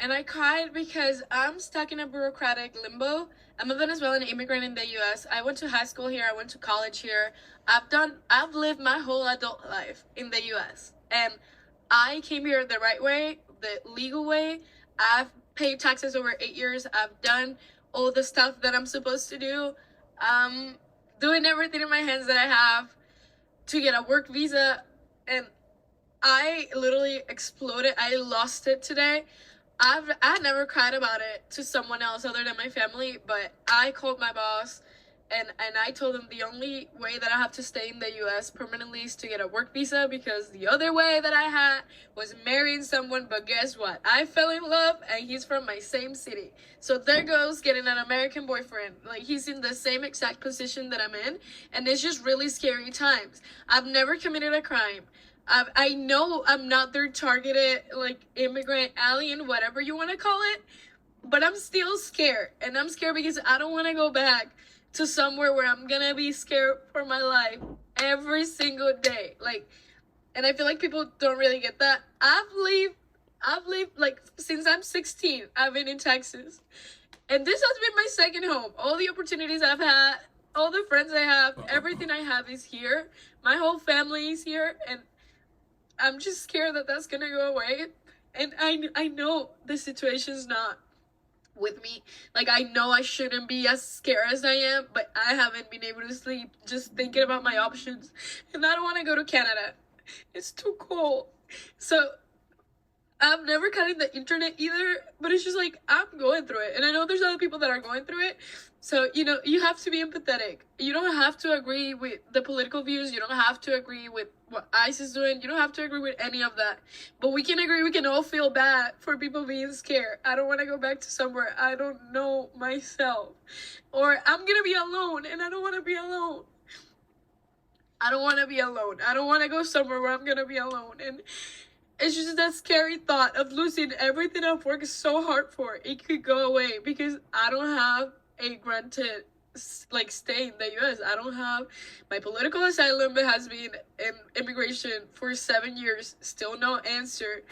And I cried because I'm stuck in a bureaucratic limbo. I'm a Venezuelan immigrant in the US. I went to high school here, I went to college here. I've lived my whole adult life in the US. And I came here the right way, the legal way. I've paid taxes over 8 years. I've done all the stuff that I'm supposed to do. Doing everything in my hands that I have to get a work visa, and I literally exploded. I lost it today. I never cried about it to someone else other than my family, but I called my boss and I told him the only way that I have to stay in the US permanently is to get a work visa, because the other way that I had was marrying someone. But guess what? I fell in love and he's from my same city. So there goes getting an American boyfriend. Like, he's in the same exact position that I'm in, and it's just really scary times. I've never committed a crime. I know I'm not their targeted, like, immigrant, alien, whatever you want to call it, but I'm still scared. And I'm scared because I don't want to go back to somewhere where I'm gonna be scared for my life every single day. Like, and I feel like people don't really get that. I've lived like since I'm 16. I've been in Texas, and this has been my second home. All the opportunities I've had, all the friends I have, everything I have is here. My whole family is here, and I'm just scared that that's gonna go away. And I know the situation's not with me. Like, I know I shouldn't be as scared as I am, but I haven't been able to sleep just thinking about my options. And I don't want to go to Canada. It's too cold. So I've never cut in the internet either, but it's just like, I'm going through it. And I know there's other people that are going through it. So, you have to be empathetic. You don't have to agree with the political views. You don't have to agree with what ICE is doing. You don't have to agree with any of that. But we can agree, we can all feel bad for people being scared. I don't want to go back to somewhere I don't know myself. Or I'm going to be alone, and I don't want to be alone. I don't want to be alone. I don't want to go somewhere where I'm going to be alone. And it's just that scary thought of losing everything I've worked so hard for. It could go away because I don't have a granted, like, stay in the US. I don't have my political asylum. It has been in immigration for 7 years. Still no answer.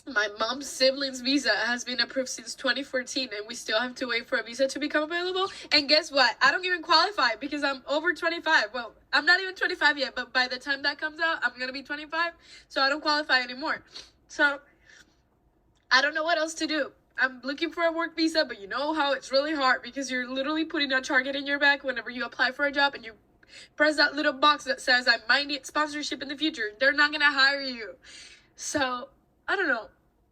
My mom's sibling's visa has been approved since 2014, and we still have to wait for a visa to become available. And guess what? I don't even qualify because I'm over 25. Well, I'm not even 25 yet, but by the time that comes out, I'm going to be 25. So I don't qualify anymore. So I don't know what else to do. I'm looking for a work visa, but you know how it's really hard because you're literally putting a target in your back whenever you apply for a job, and you press that little box that says, I might need sponsorship in the future. They're not going to hire you. So I don't know.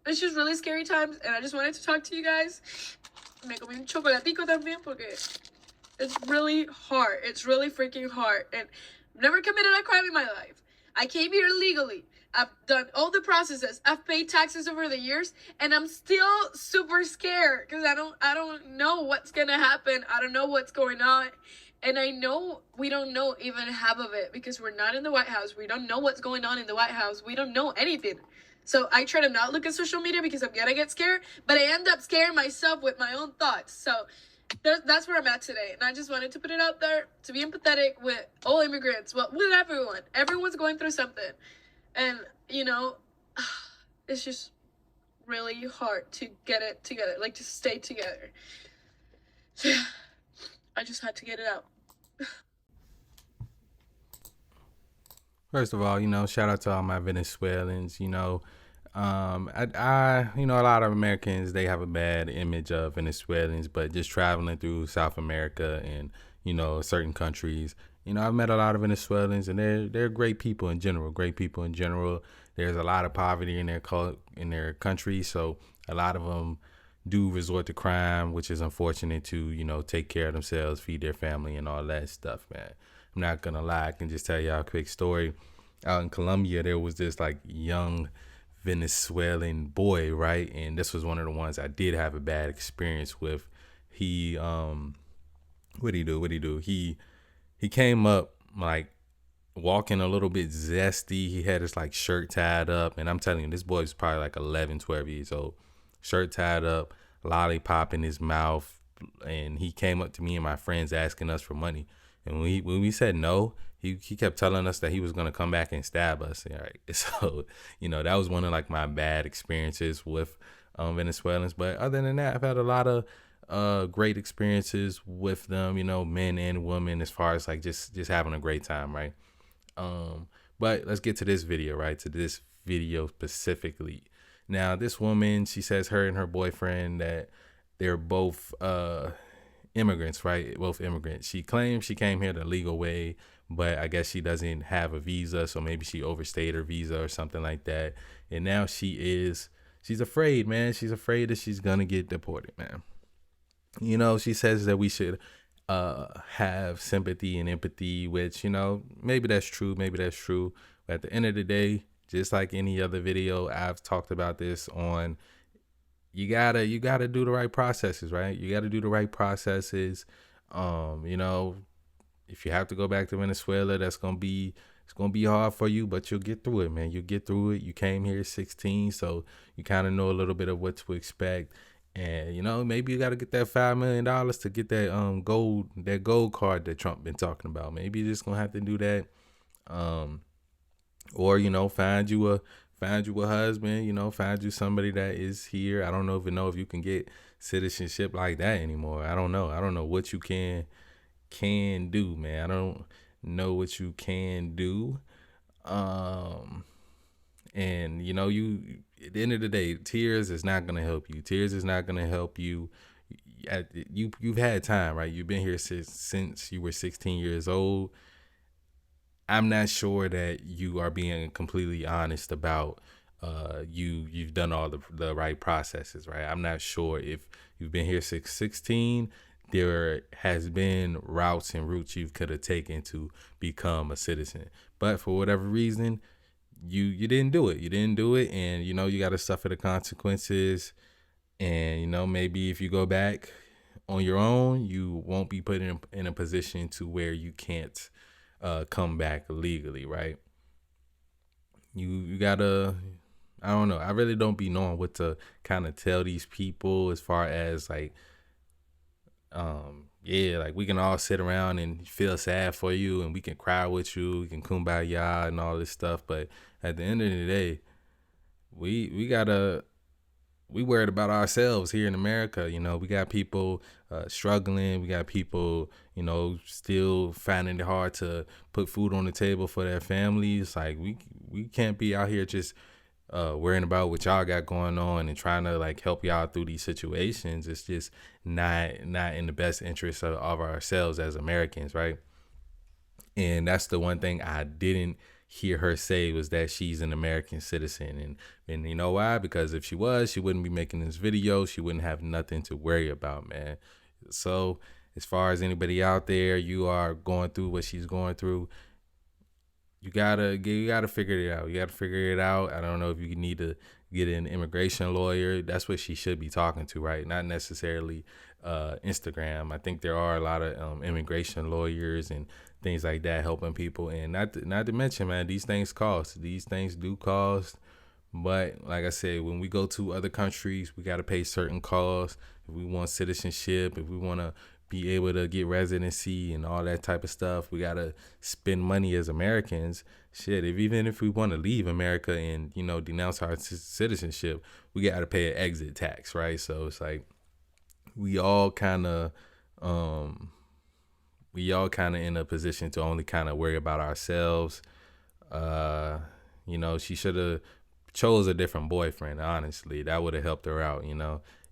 It's just really scary times, and I just wanted to talk to you guys. Me comí un chocolatico también porque it's really hard. It's really freaking hard. And I've never committed a crime in my life. I came here legally. I've done all the processes. I've paid taxes over the years, and I'm still super scared because I don't know what's gonna happen. I don't know what's going on. And I know we don't know even half of it because we're not in the White House. We don't know what's going on in the White House. We don't know anything. So I try to not look at social media because I'm gonna get scared, but I end up scaring myself with my own thoughts. So that's where I'm at today. And I just wanted to put it out there to be empathetic with all immigrants, well, with everyone. Everyone's going through something. And, it's just really hard to get it together, like to stay together. So yeah, I just had to get it out. First of all, shout out to all my Venezuelans. A lot of Americans, they have a bad image of Venezuelans, but just traveling through South America and certain countries, I've met a lot of Venezuelans, and they're great people in general. Great people in general. There's a lot of poverty in their country, so a lot of them do resort to crime, which is unfortunate to take care of themselves, feed their family, and all that stuff, man. I'm not gonna lie, I can just tell y'all a quick story. Out in Colombia, there was this like young Venezuelan boy, right? And this was one of the ones I did have a bad experience with. He what'd he do? He came up like walking a little bit zesty. He had his like shirt tied up, and I'm telling you, this boy was probably like 11, 12 years old. Shirt tied up, lollipop in his mouth, and he came up to me and my friends asking us for money. And when we said no, he kept telling us that he was gonna come back and stab us. Right? So that was one of like my bad experiences with Venezuelans. But other than that, I've had a lot of great experiences with them. Men and women, as far as like just having a great time, right? But let's get to this video, right? To this video specifically. Now, this woman, she says her and her boyfriend that they're both immigrants, right? Both immigrants. She claims she came here the legal way, but I guess she doesn't have a visa, so maybe she overstayed her visa or something like that. And now she's afraid, man. She's afraid that she's gonna get deported, man. She says that we should have sympathy and empathy, which, maybe that's true. Maybe that's true. But at the end of the day, just like any other video, I've talked about this on, you gotta do the right processes, right? You gotta do the right processes. If you have to go back to Venezuela, it's gonna be hard for you, but you'll get through it, man. You'll get through it. You came here 16, so you kind of know a little bit of what to expect. And maybe you got to get that $5 million to get that gold card that Trump been talking about. Maybe you're just gonna have to do that, or find you a husband. Find you somebody that is here. I don't even know if you can get citizenship like that anymore. I don't know what you can do, man. I don't know what you can do. And you at the end of the day, tears is not gonna help you. Tears is not gonna help you. You've had time, right? You've been here since you were 16 years old. I'm not sure that you are being completely honest about you've done all the right processes, right? I'm not sure if you've been here since 16. There has been routes you could have taken to become a citizen, but for whatever reason, you didn't do it. You didn't do it, and you got to suffer the consequences. And maybe if you go back on your own, you won't be put in a position to where you can't come back legally, right? You gotta, I don't know. I really don't be knowing what to kind of tell these people as far as like, like we can all sit around and feel sad for you, and we can cry with you, we can kumbaya and all this stuff. But at the end of the day, we worried about ourselves here in America. We got people struggling. We got people, still finding it hard to put food on the table for their families. Like we can't be out here just worrying about what y'all got going on and trying to like help y'all through these situations. It's just not in the best interest of ourselves as Americans, right? And that's the one thing I didn't hear her say, was that she's an American citizen. And you know why? Because if she was, she wouldn't be making this video. She wouldn't have nothing to worry about, man. So as far as anybody out there, you are going through what she's going through, you gotta figure it out. You gotta figure it out. I don't know if you need to get an immigration lawyer. That's what she should be talking to, right? Not necessarily Instagram. I think there are a lot of immigration lawyers and things like that helping people. And not to mention, man, these things cost. These things do cost. But like I said, when we go to other countries, we got to pay certain costs. If we want citizenship, if we want to be able to get residency and all that type of stuff, we got to spend money as Americans. Shit, even if we want to leave America and, denounce our citizenship, we got to pay an exit tax, right? So it's like we all kind of in a position to only kind of worry about ourselves. She should have chose a different boyfriend. Honestly, that would have helped her out.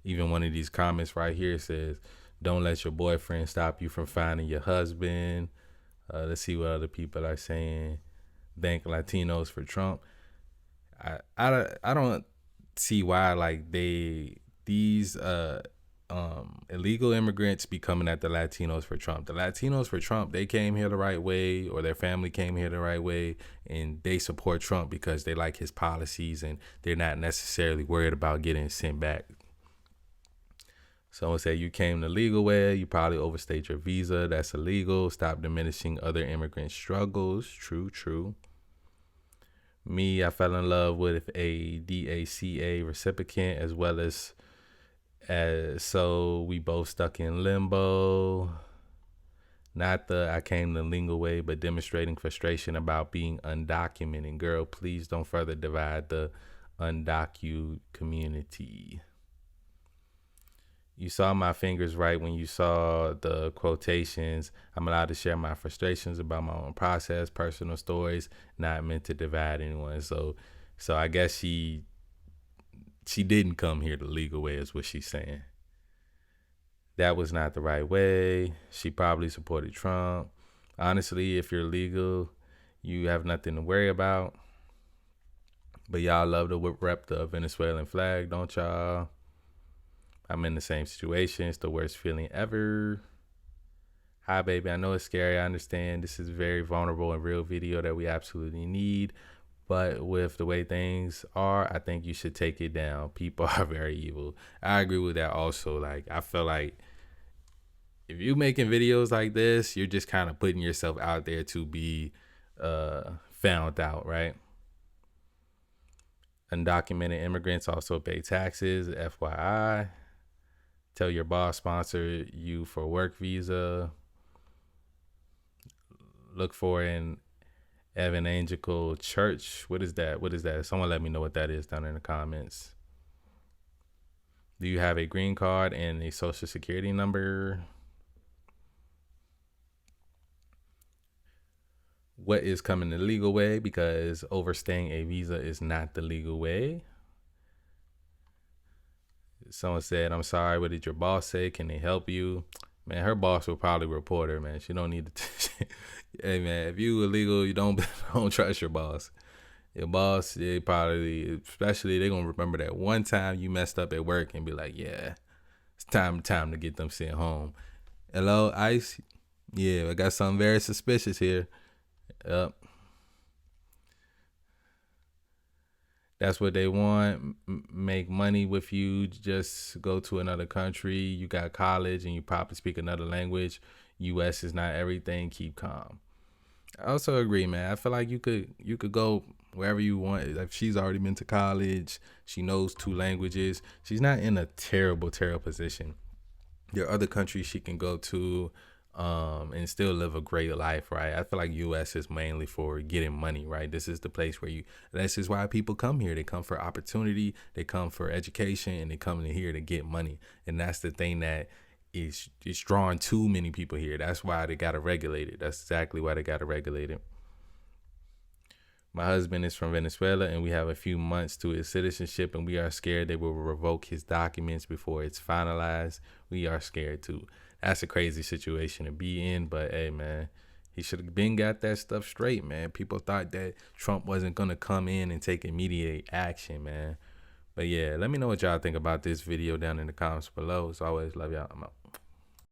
Even one of these comments right here says, "Don't let your boyfriend stop you from finding your husband." Let's see what other people are saying. Thank Latinos for Trump. I don't see why like these illegal immigrants be coming at the Latinos for Trump. The Latinos for Trump, they came here the right way, or their family came here the right way, and they support Trump because they like his policies and they're not necessarily worried about getting sent back. Someone said you came the legal way, you probably overstayed your visa. That's illegal. Stop diminishing other immigrant struggles. True. Me, I fell in love with a DACA recipient as well as so we both stuck in limbo. Not the I came the legal way, but demonstrating frustration about being undocumented. Girl, please don't further divide the undocu community. You saw my fingers right when you saw the quotations. I'm allowed to share my frustrations about my own process, personal stories, not meant to divide anyone. So I guess she didn't come here the legal way is what she's saying. That was not the right way. She probably supported Trump. Honestly, if you're legal, you have nothing to worry about. But y'all love to rep the Venezuelan flag, don't y'all? I'm in the same situation. It's the worst feeling ever. Hi, baby. I know it's scary. I understand this is a very vulnerable and real video that we absolutely need. But with the way things are, I think you should take it down. People are very evil. I agree with that also. Like, I feel like if you making videos like this, you're just kind of putting yourself out there to be found out, right? Undocumented immigrants also pay taxes, FYI. Tell your boss sponsor you for work visa. Look for an evangelical church. What is that? What is that? Someone let me know what that is down in the comments. Do you have a green card and a social security number? What is coming the legal way? Because overstaying a visa is not the legal way. Someone said, I'm sorry, what did your boss say? Can they help you? Man, her boss will probably report her, man. She don't need to. Hey, man, if you illegal, you don't trust your boss. Your boss, they probably, especially, they going to remember that one time you messed up at work and be like, yeah, it's time to get them sent home. Hello, ICE? Yeah, I got something very suspicious here. Yep. That's what they want. Make money with you. Just go to another country. You got college and you probably speak another language. U.S. is not everything. Keep calm. I also agree, man. I feel like you could go wherever you want. If she's already been to college, she knows 2 languages. She's not in a terrible position. There are other countries she can go to and still live a great life, right? I feel like U.S. is mainly for getting money, right? This is the place where this is why people come here. They come for opportunity, they come for education, and they come in here to get money. And that's the thing that is drawing too many people here. That's why they got to regulate it. That's exactly why they got to regulate it. My husband is from Venezuela and we have a few months to his citizenship and we are scared they will revoke his documents before it's finalized. We are scared too. That's a crazy situation to be in, but hey, man, he should have been got that stuff straight, man. People thought that Trump wasn't going to come in and take immediate action, man. But yeah, let me know what y'all think about this video down in the comments below. As always, love y'all. I'm out.